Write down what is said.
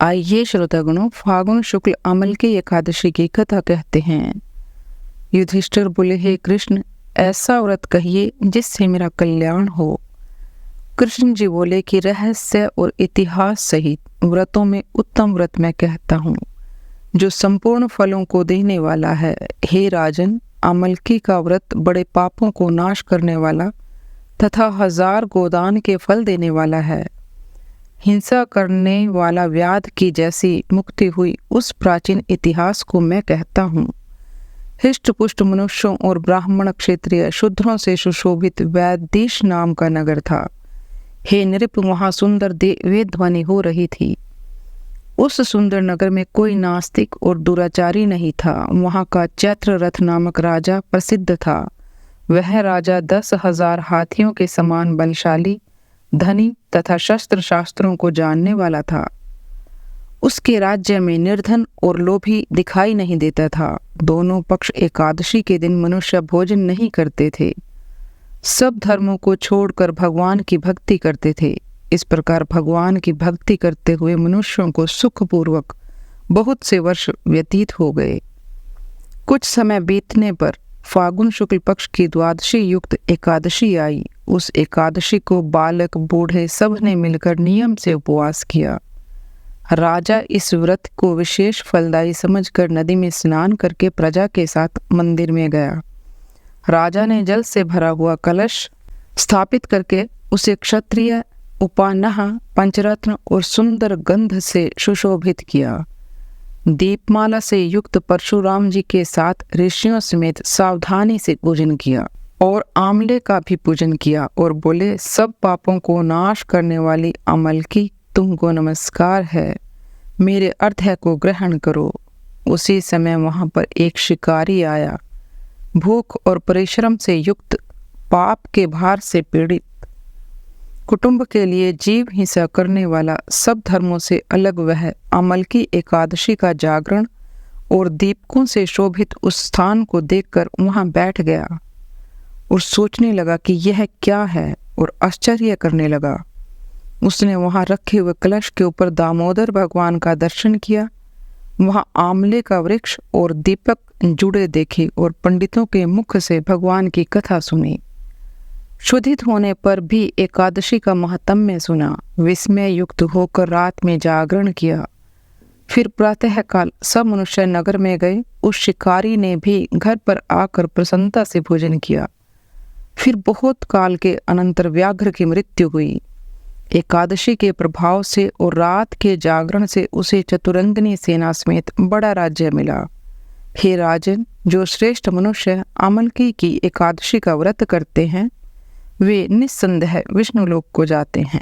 आइए श्रोतागणों, फागुन शुक्ल अमल की एकादशी की कथा कहते हैं। युधिष्ठिर बोले, हे कृष्ण, ऐसा व्रत कहिए जिससे मेरा कल्याण हो। कृष्ण जी बोले कि रहस्य और इतिहास सहित व्रतों में उत्तम व्रत मैं कहता हूँ, जो संपूर्ण फलों को देने वाला है। हे राजन, अमलकी का व्रत बड़े पापों को नाश करने वाला तथा 1000 गोदान के फल देने वाला है। हिंसा करने वाला व्याध की जैसी मुक्ति हुई उस प्राचीन इतिहास को मैं कहता हूँ। हिष्ट पुष्ट मनुष्यों और ब्राह्मण क्षत्रिय शूद्रों से सुशोभित वैदेश नाम का नगर था। हे नृप, वहाँ सुंदर वेद ध्वनि हो रही थी। उस सुंदर नगर में कोई नास्तिक और दुराचारी नहीं था। वहाँ का चैत्र रथ नामक राजा प्रसिद्ध था। वह राजा 10,000 हाथियों के समान बलशाली, धनी तथा शस्त्र शास्त्रों को जानने वाला था। उसके राज्य में निर्धन और लोभी दिखाई नहीं देता था। दोनों पक्ष एकादशी के दिन मनुष्य भोजन नहीं करते थे। सब धर्मों को छोड़कर भगवान की भक्ति करते थे। इस प्रकार भगवान की भक्ति करते हुए मनुष्यों को सुखपूर्वक बहुत से वर्ष व्यतीत हो गए। कुछ समय बीतने पर फागुन शुक्ल पक्ष की द्वादशी युक्त एकादशी आई। उस एकादशी को बालक बूढ़े सब ने मिलकर नियम से उपवास किया। राजा इस व्रत को विशेष फलदायी समझकर नदी में स्नान करके प्रजा के साथ मंदिर में गया। राजा ने जल से भरा हुआ कलश स्थापित करके उसे क्षत्रिय उपानह, पंचरत्न और सुंदर गंध से सुशोभित किया। दीपमाला से युक्त परशुराम जी के साथ ऋषियों समेत सावधानी से पूजन किया और आमले का भी पूजन किया और बोले, सब पापों को नाश करने वाली अमलकी, तुमको नमस्कार है। मेरे अर्घ्य को ग्रहण करो। उसी समय वहां पर एक शिकारी आया। भूख और परिश्रम से युक्त, पाप के भार से पीड़ित, कुटुंब के लिए जीव हिंसा करने वाला, सब धर्मों से अलग वह अमलकी एकादशी का जागरण और दीपकों से शोभित उस स्थान को देखकर वहां बैठ गया और सोचने लगा कि यह क्या है, और आश्चर्य करने लगा। उसने वहां रखे हुए कलश के ऊपर दामोदर भगवान का दर्शन किया। वहां आमले का वृक्ष और दीपक जुड़े देखे और पंडितों के मुख से भगवान की कथा सुनी। शुद्धित होने पर भी एकादशी का महात्म्य सुना। विस्मय युक्त होकर रात में जागरण किया। फिर प्रातःकाल सब मनुष्य नगर में गए। उस शिकारी ने भी घर पर आकर प्रसन्नता से भोजन किया। फिर बहुत काल के अनंतर व्याघ्र की मृत्यु हुई। एकादशी के प्रभाव से और रात के जागरण से उसे चतुरंगिनी सेना समेत बड़ा राज्य मिला। हे राजन, जो श्रेष्ठ मनुष्य अमलकी की एकादशी का व्रत करते हैं, वे निस्संदेह विष्णु लोक को जाते हैं।